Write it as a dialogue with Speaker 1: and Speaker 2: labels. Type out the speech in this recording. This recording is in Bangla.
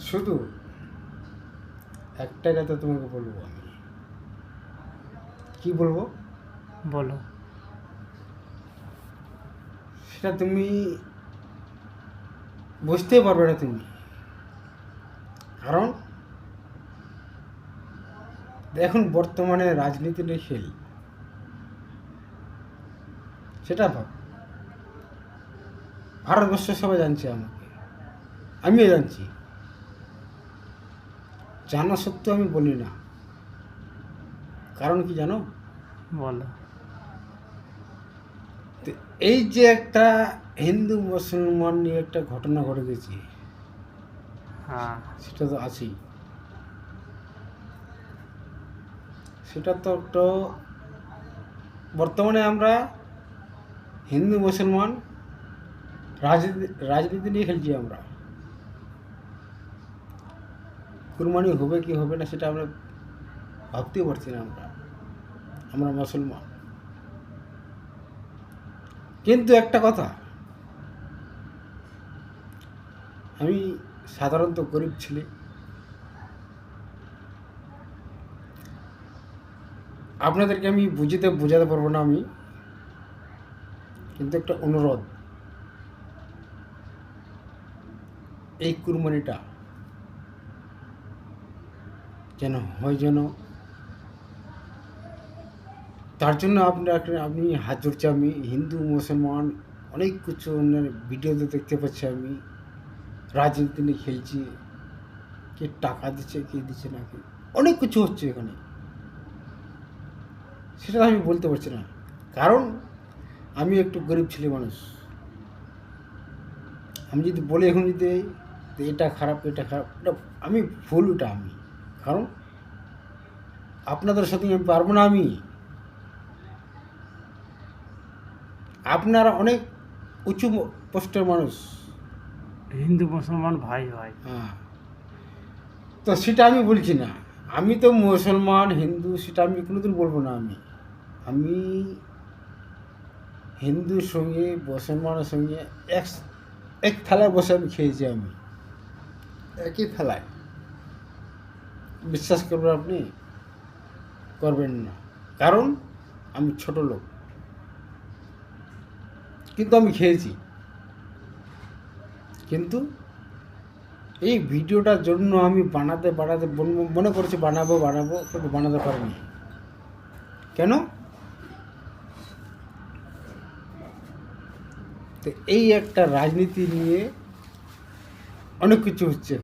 Speaker 1: শুধু একটা কথা তোমাকে বলবো, আমি কি বলবো
Speaker 2: বলো।
Speaker 1: সেটা তুমি বুঝতে পারবে না তুমি। কারণ এখন বর্তমানে রাজনীতির খেল, সেটা ভাব। ভারতবর্ষ সবাই জানছে আমাকে, আমিও জানছি, জানা সত্ত্বেও আমি বলি না। কারণ কি জানো?
Speaker 2: বলো।
Speaker 1: তো এই যে একটা হিন্দু মুসলমান নিয়ে একটা ঘটনা ঘটে গেছে,
Speaker 2: হ্যাঁ,
Speaker 1: সেটা তো আছেই। সেটা তো একটা বর্তমানে আমরা হিন্দু মুসলমান রাজনীতি নিয়ে খেলছি আমরা। কুরবানি হবে কি হবে না সেটা আমরা ভাবতেও পারছি না। আমরা মুসলমান। কিন্তু একটা কথা, আমি সাধারণত গরিব ছেলে, আপনাদেরকে আমি বোঝাতে পারবো না আমি, কিন্তু একটা অনুরোধ, এই কুরবানিটা যেন হয়, যেন তার জন্য আপনি হাত জুড়ছে। আমি হিন্দু মুসলমান অনেক কিছু ভিডিওতে দেখতে পাচ্ছি, আমি রাজনীতি নিয়ে খেলছি, কে টাকা দিচ্ছে কে দিচ্ছে না, কে অনেক কিছু হচ্ছে এখানে। সেটা আমি বলতে পারছি না, কারণ আমি একটু গরিব ছেলে মানুষ। আমি যদি বলি এখন যদি এটা খারাপ এটা খারাপ, এটা আমি ভুল, ওটা আমি। কারণ আপনাদের সাথে আমি পারবো না। আমি আপনারা অনেক উঁচু পোস্টের মানুষ,
Speaker 2: হিন্দু মুসলমান ভাই ভাই।
Speaker 1: হ্যাঁ, তো সেটা আমি বলছি না। আমি তো মুসলমান হিন্দু সেটা আমি কোনোদিন বলবো না। আমি হিন্দুর সঙ্গে মুসলমানের সঙ্গে এক এক থালায় বসে আমি খেয়েছি। আমি একই থালায়, বিশ্বাস করবেন আপনি, করবেন না। কারণ আমি ছোট লোক, কিন্তু আমি খেয়েছি। কিন্তু এই ভিডিওটার জন্য আমি বানাতে মনে করছি বানাবো কিন্তু বানাতে পারিনি। কেন? তো এই একটা রাজনীতি নিয়ে অনেক কিছু হচ্ছে।